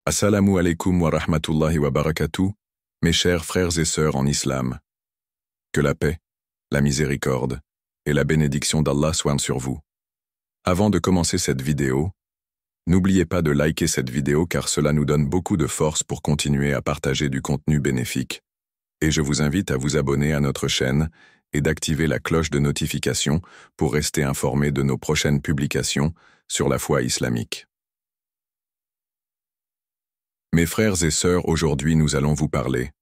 Assalamu alaikum wa rahmatullahi wa barakatuh, mes chers frères et sœurs en islam. Que la paix, la miséricorde et la bénédiction d'Allah soient sur vous. Avant de commencer cette vidéo, n'oubliez pas de liker cette vidéo car cela nous donne beaucoup de force pour continuer à partager du contenu bénéfique. Et je vous invite à vous abonner à notre chaîne et d'activer la cloche de notification pour rester informé de nos prochaines publications sur la foi islamique. Mes frères et sœurs, aujourd'hui nous allons vous parler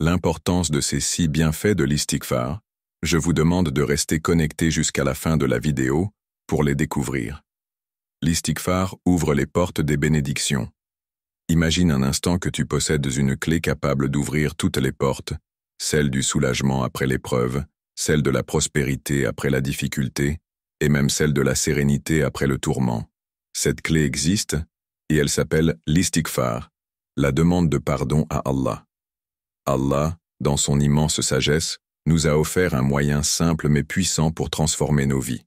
l'importance de ces 6 bienfaits de l'istighfar. Je vous demande de rester connecté jusqu'à la fin de la vidéo pour les découvrir. L'istighfar ouvre les portes des bénédictions. Imagine un instant que tu possèdes une clé capable d'ouvrir toutes les portes, celle du soulagement après l'épreuve, celle de la prospérité après la difficulté, et même celle de la sérénité après le tourment. Cette clé existe, et elle s'appelle l'istighfar, la demande de pardon à Allah. Allah, dans son immense sagesse, nous a offert un moyen simple mais puissant pour transformer nos vies.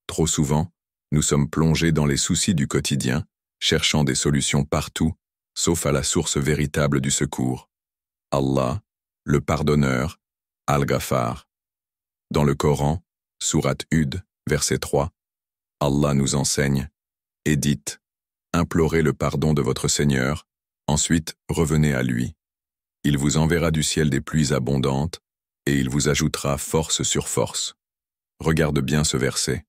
Trop souvent, nous sommes plongés dans les soucis du quotidien, cherchant des solutions partout, sauf à la source véritable du secours. Allah, le pardonneur, Al-Ghaffar. Dans le Coran, sourate Hud, verset 3, Allah nous enseigne et dites, implorez le pardon de votre Seigneur, ensuite revenez à lui. Il vous enverra du ciel des pluies abondantes, et il vous ajoutera force sur force. Regarde bien ce verset.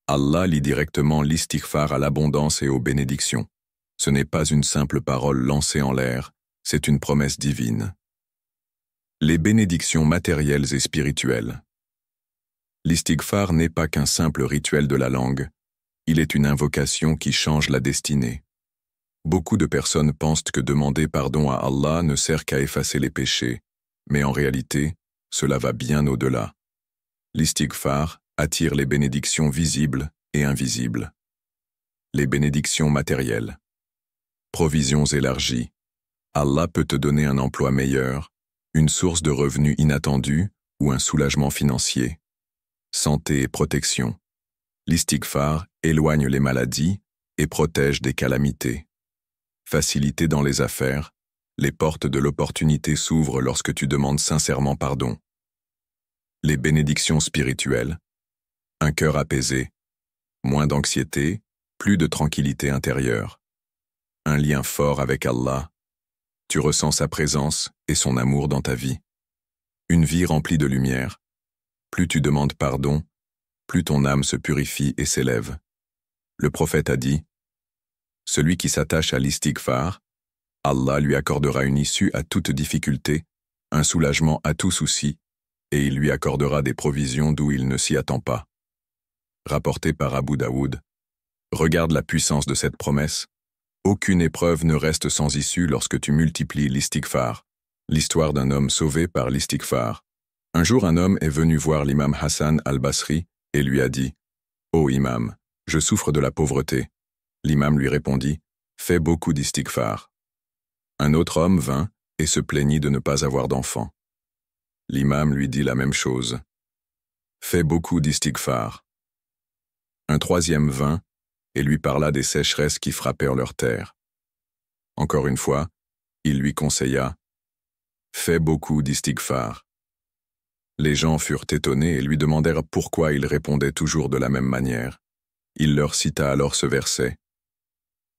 Allah lie directement l'istighfar à l'abondance et aux bénédictions. Ce n'est pas une simple parole lancée en l'air, c'est une promesse divine. Les bénédictions matérielles et spirituelles. L'istighfar n'est pas qu'un simple rituel de la langue, il est une invocation qui change la destinée. Beaucoup de personnes pensent que demander pardon à Allah ne sert qu'à effacer les péchés, mais en réalité, cela va bien au-delà. L'istighfar attire les bénédictions visibles et invisibles. Les bénédictions matérielles. Provisions élargies. Allah peut te donner un emploi meilleur, une source de revenus inattendue ou un soulagement financier. Santé et protection. L'istighfar éloigne les maladies et protège des calamités. Facilité dans les affaires, les portes de l'opportunité s'ouvrent lorsque tu demandes sincèrement pardon. Les bénédictions spirituelles. Un cœur apaisé, moins d'anxiété, plus de tranquillité intérieure. Un lien fort avec Allah. Tu ressens sa présence et son amour dans ta vie. Une vie remplie de lumière. Plus tu demandes pardon, plus ton âme se purifie et s'élève. Le prophète a dit, « Celui qui s'attache à l'istighfar, Allah lui accordera une issue à toute difficulté, un soulagement à tout souci, et il lui accordera des provisions d'où il ne s'y attend pas. » Rapporté par Abu Daoud. Regarde la puissance de cette promesse. Aucune épreuve ne reste sans issue lorsque tu multiplies l'istighfar. L'histoire d'un homme sauvé par l'istighfar. Un jour, un homme est venu voir l'imam Hassan al-Basri et lui a dit « Ô imam, je souffre de la pauvreté. » L'imam lui répondit « Fais beaucoup d'istighfar. » Un autre homme vint et se plaignit de ne pas avoir d'enfant. L'imam lui dit la même chose. « Fais beaucoup d'istighfar. » Un troisième vint et lui parla des sécheresses qui frappèrent leur terre. Encore une fois, il lui conseilla « Fais beaucoup d'istighfar. » Les gens furent étonnés et lui demandèrent pourquoi il répondait toujours de la même manière. Il leur cita alors ce verset.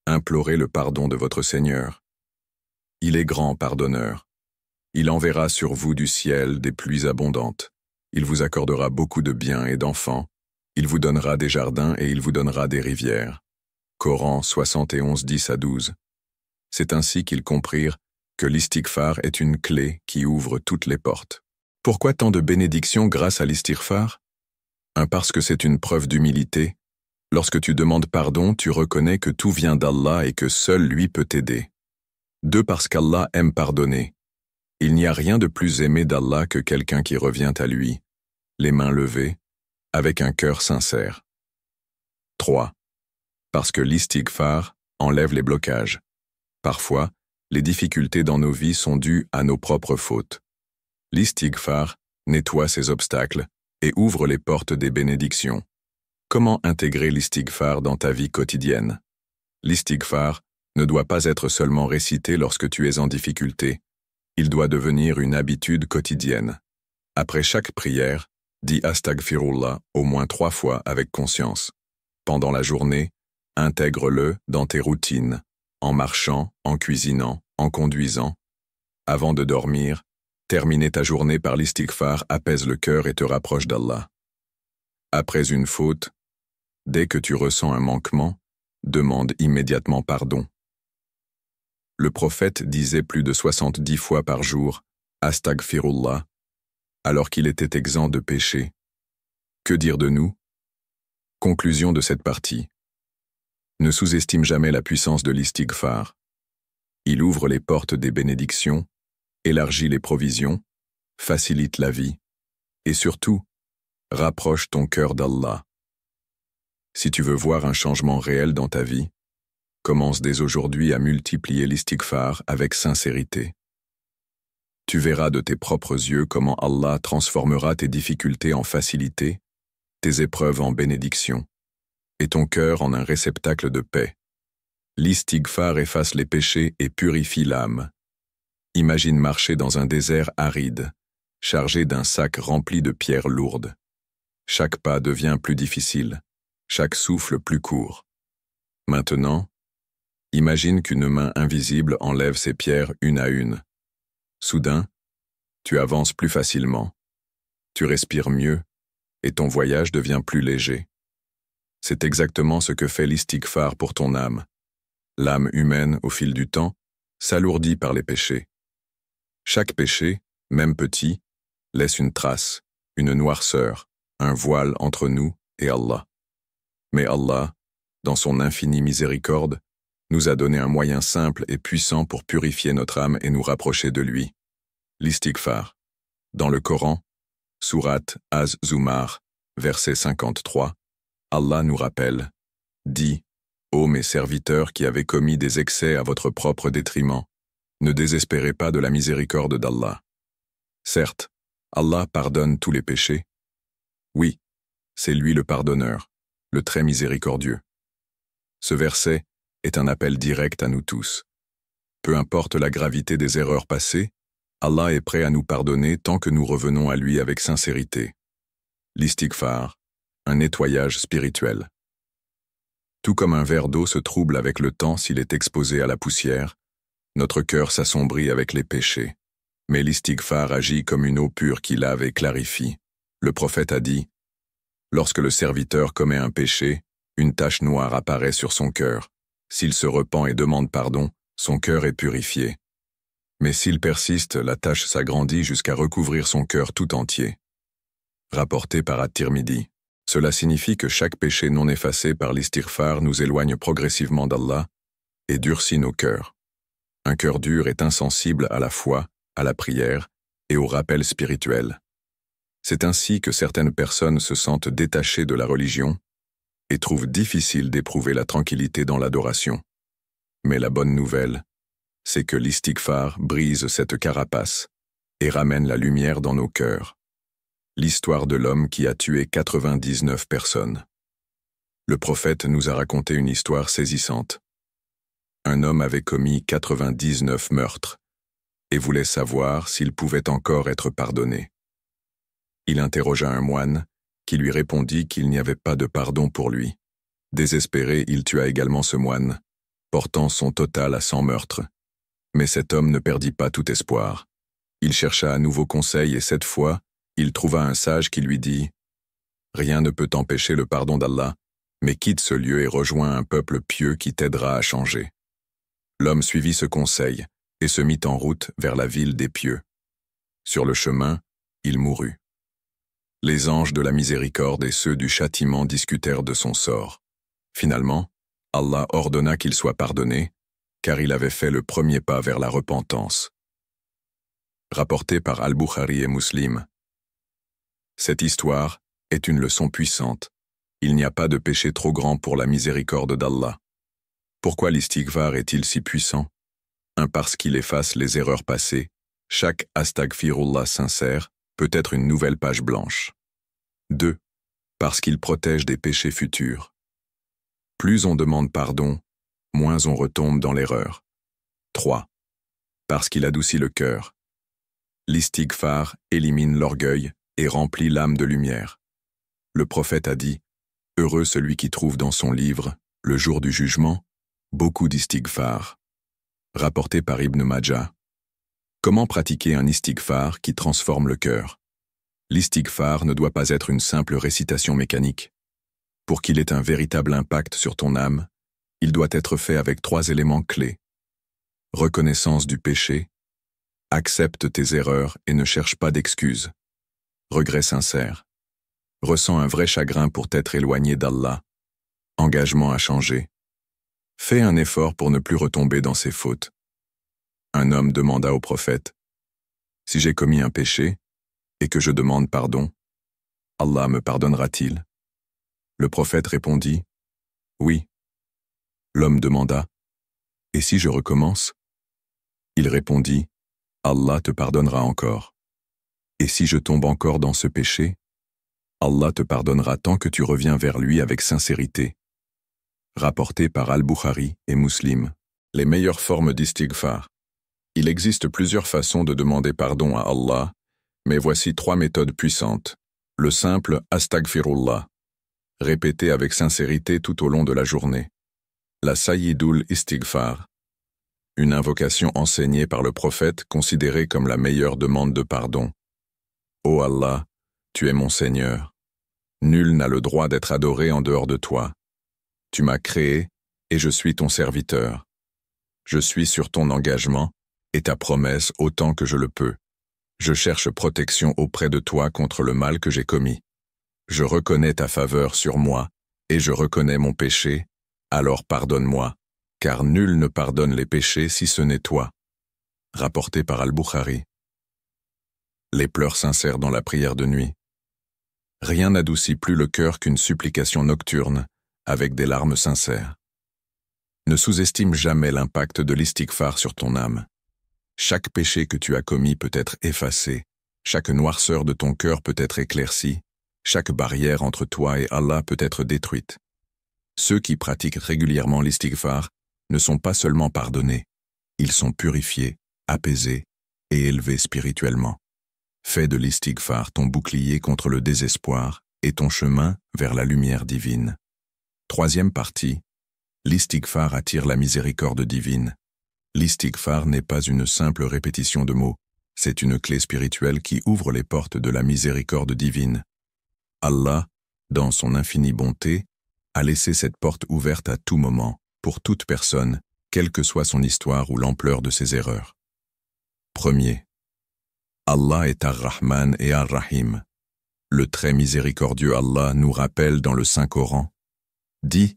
« Implorez le pardon de votre Seigneur. Il est grand pardonneur. Il enverra sur vous du ciel des pluies abondantes. Il vous accordera beaucoup de biens et d'enfants. Il vous donnera des jardins et il vous donnera des rivières. » Coran 71, 10-12. C'est ainsi qu'ils comprirent que l'istighfar est une clé qui ouvre toutes les portes. Pourquoi tant de bénédictions grâce à l'istighfar? Parce que c'est une preuve d'humilité. Lorsque tu demandes pardon, tu reconnais que tout vient d'Allah et que seul lui peut t'aider. 2. Parce qu'Allah aime pardonner. Il n'y a rien de plus aimé d'Allah que quelqu'un qui revient à lui, les mains levées, avec un cœur sincère. 3. Parce que l'istighfar enlève les blocages. Parfois, les difficultés dans nos vies sont dues à nos propres fautes. L'istighfar nettoie ces obstacles et ouvre les portes des bénédictions. Comment intégrer l'istighfar dans ta vie quotidienne? L'istighfar ne doit pas être seulement récité lorsque tu es en difficulté, il doit devenir une habitude quotidienne. Après chaque prière, dis Astaghfirullah au moins 3 fois avec conscience. Pendant la journée, intègre-le dans tes routines, en marchant, en cuisinant, en conduisant. Avant de dormir, terminer ta journée par l'istighfar apaise le cœur et te rapproche d'Allah. Après une faute, dès que tu ressens un manquement, demande immédiatement pardon. Le prophète disait plus de 70 fois par jour « Astaghfirullah » alors qu'il était exempt de péché. Que dire de nous? Conclusion de cette partie. Ne sous-estime jamais la puissance de l'istighfar. Il ouvre les portes des bénédictions, élargit les provisions, facilite la vie, et surtout, rapproche ton cœur d'Allah. Si tu veux voir un changement réel dans ta vie, commence dès aujourd'hui à multiplier l'istighfar avec sincérité. Tu verras de tes propres yeux comment Allah transformera tes difficultés en facilité, tes épreuves en bénédiction, et ton cœur en un réceptacle de paix. L'istighfar efface les péchés et purifie l'âme. Imagine marcher dans un désert aride, chargé d'un sac rempli de pierres lourdes. Chaque pas devient plus difficile, chaque souffle plus court. Maintenant, imagine qu'une main invisible enlève ces pierres une à une. Soudain, tu avances plus facilement, tu respires mieux et ton voyage devient plus léger. C'est exactement ce que fait l'istighfar pour ton âme. L'âme humaine, au fil du temps, s'alourdit par les péchés. Chaque péché, même petit, laisse une trace, une noirceur, un voile entre nous et Allah. Mais Allah, dans son infinie miséricorde, nous a donné un moyen simple et puissant pour purifier notre âme et nous rapprocher de lui. L'istighfar. Dans le Coran, sourate Az-Zumar, verset 53, Allah nous rappelle, dit, « Ô mes serviteurs qui avez commis des excès à votre propre détriment, ne désespérez pas de la miséricorde d'Allah. Certes, Allah pardonne tous les péchés. Oui, c'est lui le pardonneur, le très miséricordieux. » Ce verset est un appel direct à nous tous. Peu importe la gravité des erreurs passées, Allah est prêt à nous pardonner tant que nous revenons à lui avec sincérité. L'istighfar, un nettoyage spirituel. Tout comme un verre d'eau se trouble avec le temps s'il est exposé à la poussière, notre cœur s'assombrit avec les péchés. Mais l'istighfar agit comme une eau pure qui lave et clarifie. Le prophète a dit, « Lorsque le serviteur commet un péché, une tache noire apparaît sur son cœur. S'il se repent et demande pardon, son cœur est purifié. Mais s'il persiste, la tache s'agrandit jusqu'à recouvrir son cœur tout entier. » Rapporté par At-Tirmidhi. Cela signifie que chaque péché non effacé par l'istighfar nous éloigne progressivement d'Allah et durcit nos cœurs. Un cœur dur est insensible à la foi, à la prière et au rappel spirituel. C'est ainsi que certaines personnes se sentent détachées de la religion et trouvent difficile d'éprouver la tranquillité dans l'adoration. Mais la bonne nouvelle, c'est que l'istighfar brise cette carapace et ramène la lumière dans nos cœurs. L'histoire de l'homme qui a tué 99 personnes. Le prophète nous a raconté une histoire saisissante. Un homme avait commis 99 meurtres et voulait savoir s'il pouvait encore être pardonné. Il interrogea un moine qui lui répondit qu'il n'y avait pas de pardon pour lui. Désespéré, il tua également ce moine, portant son total à 100 meurtres. Mais cet homme ne perdit pas tout espoir. Il chercha à nouveau conseil et cette fois, il trouva un sage qui lui dit « Rien ne peut empêcher le pardon d'Allah, mais quitte ce lieu et rejoins un peuple pieux qui t'aidera à changer. » L'homme suivit ce conseil et se mit en route vers la ville des pieux. Sur le chemin, il mourut. Les anges de la miséricorde et ceux du châtiment discutèrent de son sort. Finalement, Allah ordonna qu'il soit pardonné, car il avait fait le premier pas vers la repentance. Rapporté par Al-Bukhari et Muslim. Cette histoire est une leçon puissante. Il n'y a pas de péché trop grand pour la miséricorde d'Allah. Pourquoi l'istighfar est-il si puissant? 1. Parce qu'il efface les erreurs passées. Chaque astaghfirullah sincère peut être une nouvelle page blanche. 2. Parce qu'il protège des péchés futurs. Plus on demande pardon, moins on retombe dans l'erreur. 3. Parce qu'il adoucit le cœur. L'istighfar élimine l'orgueil et remplit l'âme de lumière. Le prophète a dit, « Heureux celui qui trouve dans son livre, le jour du jugement, beaucoup d'istighfar. » Rapporté par Ibn Majah. Comment pratiquer un istighfar qui transforme le cœur? L'istighfar ne doit pas être une simple récitation mécanique. Pour qu'il ait un véritable impact sur ton âme, il doit être fait avec 3 éléments clés. Reconnaissance du péché, accepte tes erreurs et ne cherche pas d'excuses. Regret sincère. Ressens un vrai chagrin pour t'être éloigné d'Allah. Engagement à changer. Fais un effort pour ne plus retomber dans ses fautes. Un homme demanda au prophète, « Si j'ai commis un péché et que je demande pardon, Allah me pardonnera-t-il » Le prophète répondit, « Oui. » L'homme demanda, « Et si je recommence » Il répondit, « Allah te pardonnera encore. Et si je tombe encore dans ce péché, Allah te pardonnera tant que tu reviens vers lui avec sincérité. » Rapporté par Al-Bukhari et Muslim. Les meilleures formes d'istighfar. Il existe plusieurs façons de demander pardon à Allah, mais voici 3 méthodes puissantes. Le simple « Astaghfirullah », répété avec sincérité tout au long de la journée. La Sayyidul Istighfar, une invocation enseignée par le prophète considérée comme la meilleure demande de pardon. Ô Allah, tu es mon Seigneur. Nul n'a le droit d'être adoré en dehors de toi. Tu m'as créé et je suis ton serviteur. Je suis sur ton engagement et ta promesse autant que je le peux. Je cherche protection auprès de toi contre le mal que j'ai commis. Je reconnais ta faveur sur moi et je reconnais mon péché, alors pardonne-moi, car nul ne pardonne les péchés si ce n'est toi. Rapporté par Al-Bukhari. Les pleurs sincères dans la prière de nuit. Rien n'adoucit plus le cœur qu'une supplication nocturne, avec des larmes sincères. Ne sous-estime jamais l'impact de l'istighfar sur ton âme. Chaque péché que tu as commis peut être effacé, chaque noirceur de ton cœur peut être éclaircie, chaque barrière entre toi et Allah peut être détruite. Ceux qui pratiquent régulièrement l'istighfar ne sont pas seulement pardonnés, ils sont purifiés, apaisés et élevés spirituellement. Fais de l'istighfar ton bouclier contre le désespoir et ton chemin vers la lumière divine. 3e partie. L'istighfar attire la miséricorde divine. L'istighfar n'est pas une simple répétition de mots, c'est une clé spirituelle qui ouvre les portes de la miséricorde divine. Allah, dans son infinie bonté, a laissé cette porte ouverte à tout moment, pour toute personne, quelle que soit son histoire ou l'ampleur de ses erreurs. 1er. Allah est Ar-Rahman et Ar-Rahim. Le très miséricordieux Allah nous rappelle dans le Saint-Coran, « Dis,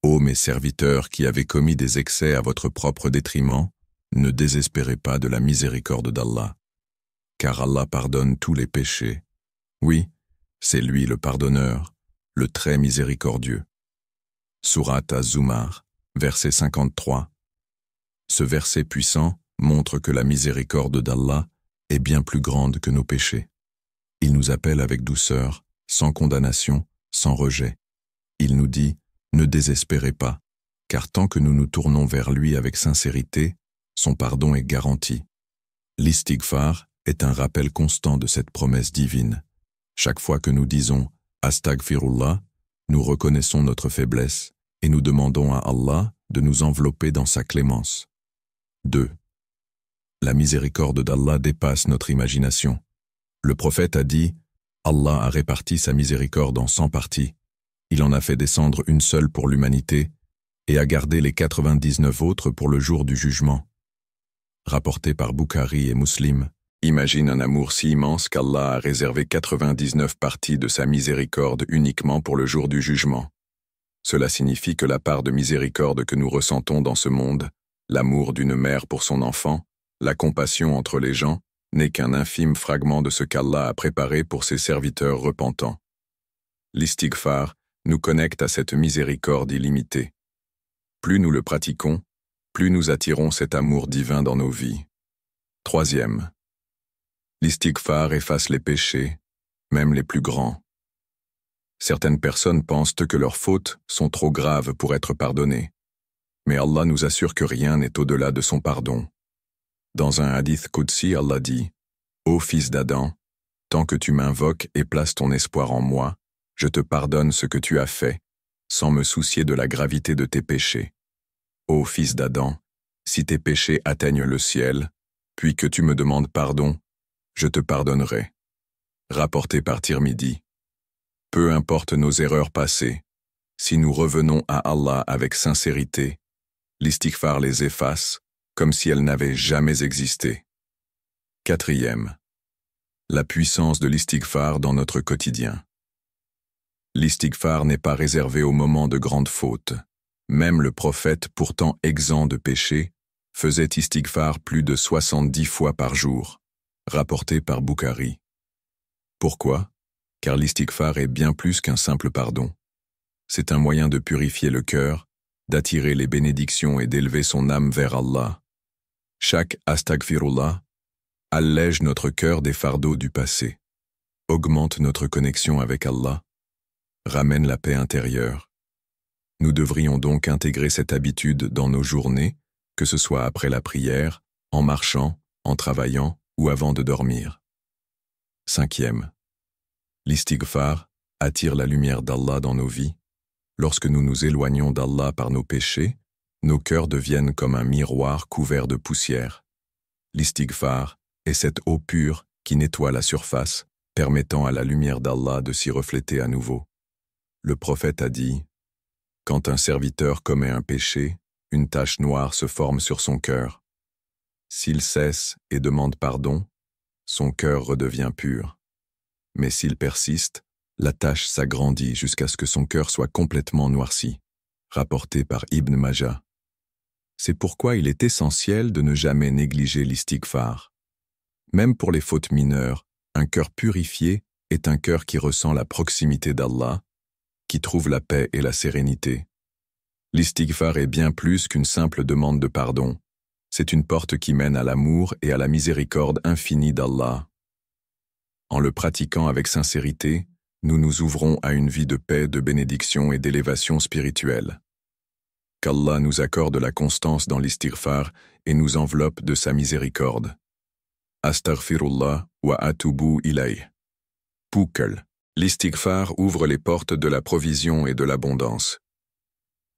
ô mes serviteurs qui avez commis des excès à votre propre détriment, ne désespérez pas de la miséricorde d'Allah. Car Allah pardonne tous les péchés. Oui, c'est lui le pardonneur, le très miséricordieux. » Sourate Az-Zumar, verset 53. Ce verset puissant montre que la miséricorde d'Allah est bien plus grande que nos péchés. Il nous appelle avec douceur, sans condamnation, sans rejet. Il nous dit, ne désespérez pas, car tant que nous nous tournons vers lui avec sincérité, son pardon est garanti. L'istighfar est un rappel constant de cette promesse divine. Chaque fois que nous disons « Astaghfirullah », nous reconnaissons notre faiblesse et nous demandons à Allah de nous envelopper dans sa clémence. 2. La miséricorde d'Allah dépasse notre imagination. Le prophète a dit « Allah a réparti sa miséricorde en 100 parties. Il en a fait descendre une seule pour l'humanité et a gardé les 99 autres pour le jour du jugement. » Rapporté par Bukhari et Muslim. Imagine un amour si immense qu'Allah a réservé 99 parties de sa miséricorde uniquement pour le jour du jugement. Cela signifie que la part de miséricorde que nous ressentons dans ce monde, l'amour d'une mère pour son enfant, la compassion entre les gens, n'est qu'un infime fragment de ce qu'Allah a préparé pour ses serviteurs repentants. L'istighfar nous connecte à cette miséricorde illimitée. Plus nous le pratiquons, plus nous attirons cet amour divin dans nos vies. 3e. L'istighfar efface les péchés, même les plus grands. Certaines personnes pensent que leurs fautes sont trop graves pour être pardonnées. Mais Allah nous assure que rien n'est au-delà de son pardon. Dans un hadith Qudsi, Allah dit « Ô fils d'Adam, tant que tu m'invoques et places ton espoir en moi, je te pardonne ce que tu as fait, sans me soucier de la gravité de tes péchés. Ô fils d'Adam, si tes péchés atteignent le ciel, puis que tu me demandes pardon, je te pardonnerai. » Rapporté par Tirmidhi. Peu importe nos erreurs passées, si nous revenons à Allah avec sincérité, l'istighfar les efface, comme si elles n'avaient jamais existé. 4e. La puissance de l'istighfar dans notre quotidien. L'istighfar n'est pas réservé aux moments de grandes fautes. Même le prophète, pourtant exempt de péché, faisait istighfar plus de 70 fois par jour, rapporté par Bukhari. Pourquoi? Car l'istighfar est bien plus qu'un simple pardon. C'est un moyen de purifier le cœur, d'attirer les bénédictions et d'élever son âme vers Allah. Chaque astaghfirullah allège notre cœur des fardeaux du passé, augmente notre connexion avec Allah, ramène la paix intérieure. Nous devrions donc intégrer cette habitude dans nos journées, que ce soit après la prière, en marchant, en travaillant ou avant de dormir. 5e. L'istighfar attire la lumière d'Allah dans nos vies. Lorsque nous nous éloignons d'Allah par nos péchés, nos cœurs deviennent comme un miroir couvert de poussière. L'istighfar est cette eau pure qui nettoie la surface, permettant à la lumière d'Allah de s'y refléter à nouveau. Le prophète a dit « Quand un serviteur commet un péché, une tache noire se forme sur son cœur. S'il cesse et demande pardon, son cœur redevient pur. Mais s'il persiste, la tache s'agrandit jusqu'à ce que son cœur soit complètement noirci. » Rapporté par Ibn Majah. C'est pourquoi il est essentiel de ne jamais négliger l'istighfar. Même pour les fautes mineures, un cœur purifié est un cœur qui ressent la proximité d'Allah, qui trouve la paix et la sérénité. L'istighfar est bien plus qu'une simple demande de pardon. C'est une porte qui mène à l'amour et à la miséricorde infinie d'Allah. En le pratiquant avec sincérité, nous nous ouvrons à une vie de paix, de bénédiction et d'élévation spirituelle. Qu'Allah nous accorde la constance dans l'istighfar et nous enveloppe de sa miséricorde. Astaghfirullah wa atubu ilayh. Poukel. L'istighfar ouvre les portes de la provision et de l'abondance.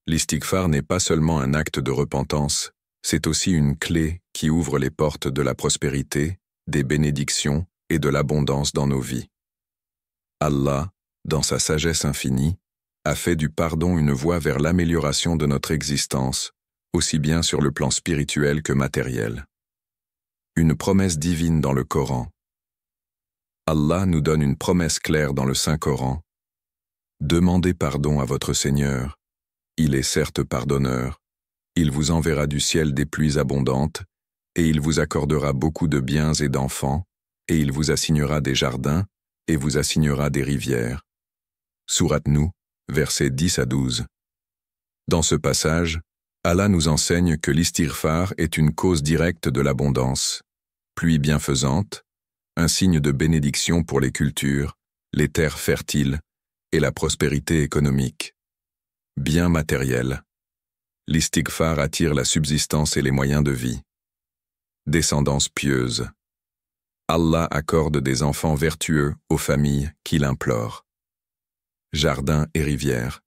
L'istighfar n'est pas seulement un acte de repentance, c'est aussi une clé qui ouvre les portes de la prospérité, des bénédictions et de l'abondance dans nos vies. Allah, dans sa sagesse infinie, a fait du pardon une voie vers l'amélioration de notre existence, aussi bien sur le plan spirituel que matériel. Une promesse divine dans le Coran. Allah nous donne une promesse claire dans le Saint-Coran. Demandez pardon à votre Seigneur. Il est certes pardonneur. Il vous enverra du ciel des pluies abondantes, et il vous accordera beaucoup de biens et d'enfants, et il vous assignera des jardins, et vous assignera des rivières. Sourate Nuh, versets 10 à 12. Dans ce passage, Allah nous enseigne que l'istighfar est une cause directe de l'abondance, pluie bienfaisante, un signe de bénédiction pour les cultures, les terres fertiles et la prospérité économique. Bien matériel. L'istighfar attire la subsistance et les moyens de vie. Descendance pieuse. Allah accorde des enfants vertueux aux familles qui l'implorent. Jardins et rivières.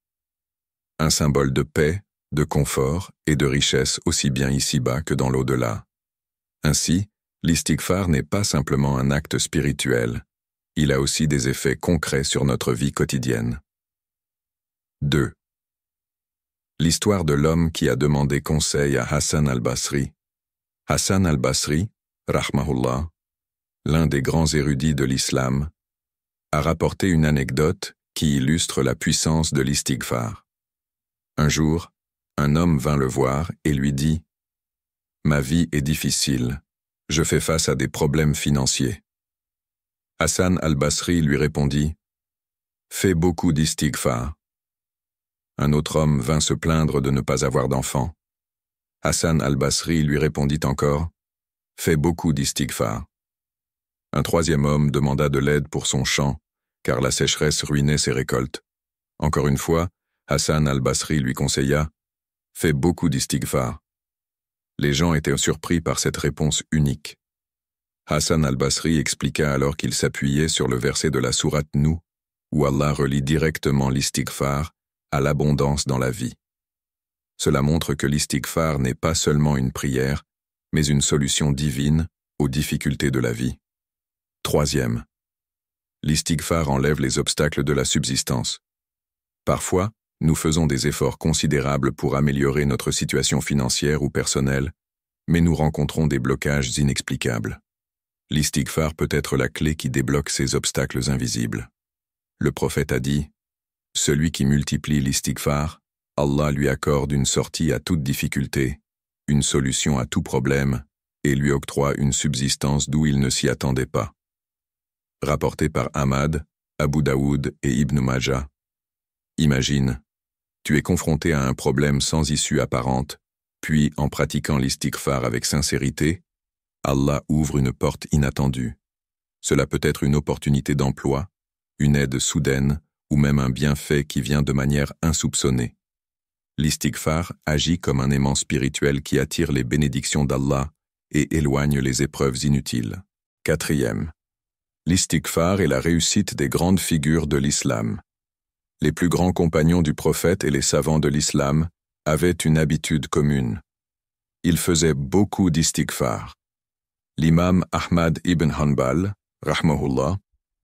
Un symbole de paix, de confort et de richesse aussi bien ici-bas que dans l'au-delà. Ainsi, l'istighfar n'est pas simplement un acte spirituel, il a aussi des effets concrets sur notre vie quotidienne. 2. L'histoire de l'homme qui a demandé conseil à Hassan al-Basri. Hassan al-Basri, rahmahullah, l'un des grands érudits de l'islam, a rapporté une anecdote qui illustre la puissance de l'istighfar. Un jour, un homme vint le voir et lui dit « Ma vie est difficile, je fais face à des problèmes financiers. » Hassan al-Basri lui répondit « Fais beaucoup d'istighfar. » Un autre homme vint se plaindre de ne pas avoir d'enfant. Hassan al-Basri lui répondit encore « Fais beaucoup d'istighfar. » Un troisième homme demanda de l'aide pour son champ, car la sécheresse ruinait ses récoltes. Encore une fois, Hassan al-Basri lui conseilla Fais beaucoup d'istighfar. Les gens étaient surpris par cette réponse unique. Hassan al-Basri expliqua alors qu'il s'appuyait sur le verset de la sourate Nuh, où Allah relie directement l'istighfar à l'abondance dans la vie. Cela montre que l'istighfar n'est pas seulement une prière, mais une solution divine aux difficultés de la vie. Troisième, l'istighfar enlève les obstacles de la subsistance. Parfois, nous faisons des efforts considérables pour améliorer notre situation financière ou personnelle, mais nous rencontrons des blocages inexplicables. L'istighfar peut être la clé qui débloque ces obstacles invisibles. Le prophète a dit « Celui qui multiplie l'istighfar, Allah lui accorde une sortie à toute difficulté, une solution à tout problème, et lui octroie une subsistance d'où il ne s'y attendait pas. » Rapporté par Ahmad, Abu Daoud et Ibn Majah. Imagine, tu es confronté à un problème sans issue apparente, puis en pratiquant l'istighfar avec sincérité, Allah ouvre une porte inattendue. Cela peut être une opportunité d'emploi, une aide soudaine ou même un bienfait qui vient de manière insoupçonnée. L'istighfar agit comme un aimant spirituel qui attire les bénédictions d'Allah et éloigne les épreuves inutiles. Quatrième, l'istighfar est la réussite des grandes figures de l'islam. Les plus grands compagnons du prophète et les savants de l'islam avaient une habitude commune. Ils faisaient beaucoup d'istighfar. L'imam Ahmad ibn Hanbal, rahmahullah,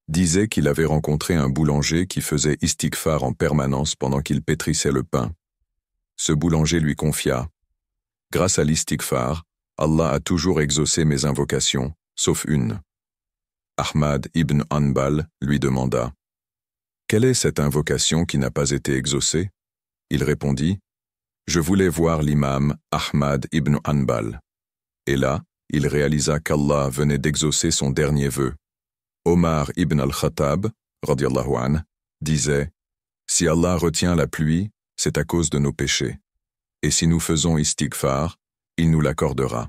disait qu'il avait rencontré un boulanger qui faisait istighfar en permanence pendant qu'il pétrissait le pain. Ce boulanger lui confia « Grâce à l'istighfar, Allah a toujours exaucé mes invocations, sauf une. » Ahmad ibn Hanbal lui demanda « Quelle est cette invocation qui n'a pas été exaucée ?» Il répondit « Je voulais voir l'imam Ahmad ibn Hanbal. » Et là, il réalisa qu'Allah venait d'exaucer son dernier vœu. Omar ibn al-Khattab, radiyallahu anhu, disait « Si Allah retient la pluie, c'est à cause de nos péchés. Et si nous faisons istighfar, il nous l'accordera. »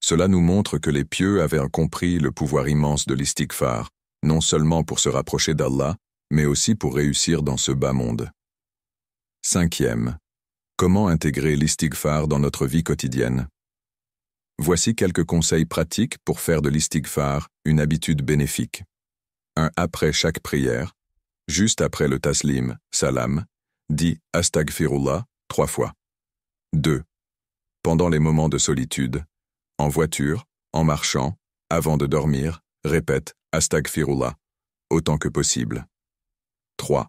Cela nous montre que les pieux avaient compris le pouvoir immense de l'istighfar, non seulement pour se rapprocher d'Allah, mais aussi pour réussir dans ce bas monde. Cinquième, comment intégrer l'istighfar dans notre vie quotidienne? Voici quelques conseils pratiques pour faire de l'istighfar une habitude bénéfique. 1. Après chaque prière, juste après le taslim, salam, dis « Astaghfirullah » 3 fois. 2. Pendant les moments de solitude, en voiture, en marchant, avant de dormir, répète « Astaghfirullah » autant que possible. 3.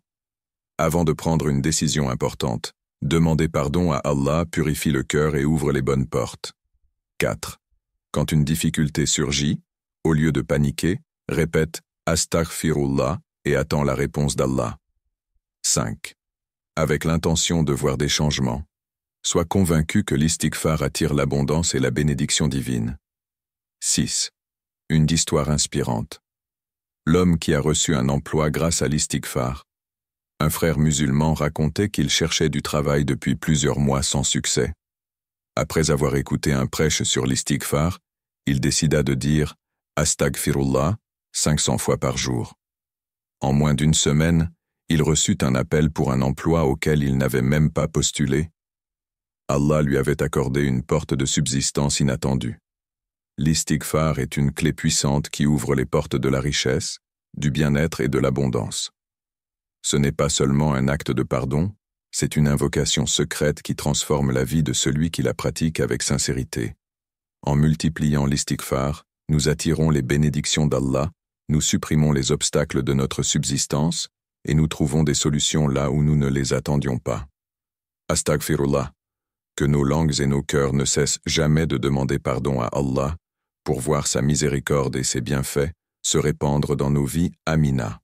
Avant de prendre une décision importante, demander pardon à Allah purifie le cœur et ouvre les bonnes portes. 4. Quand une difficulté surgit, au lieu de paniquer, répète « Astaghfirullah » et attends la réponse d'Allah. 5. Avec l'intention de voir des changements, sois convaincu que l'istighfar attire l'abondance et la bénédiction divine. 6. Une histoire inspirante. L'homme qui a reçu un emploi grâce à l'istighfar. Un frère musulman racontait qu'il cherchait du travail depuis plusieurs mois sans succès. Après avoir écouté un prêche sur l'istighfar, il décida de dire « Astaghfirullah » 500 fois par jour. En moins d'une semaine, il reçut un appel pour un emploi auquel il n'avait même pas postulé. Allah lui avait accordé une porte de subsistance inattendue. L'istighfar est une clé puissante qui ouvre les portes de la richesse, du bien-être et de l'abondance. Ce n'est pas seulement un acte de pardon, c'est une invocation secrète qui transforme la vie de celui qui la pratique avec sincérité. En multipliant l'istighfar, nous attirons les bénédictions d'Allah, nous supprimons les obstacles de notre subsistance et nous trouvons des solutions là où nous ne les attendions pas. Astaghfirullah, que nos langues et nos cœurs ne cessent jamais de demander pardon à Allah pour voir sa miséricorde et ses bienfaits se répandre dans nos vies. Amina.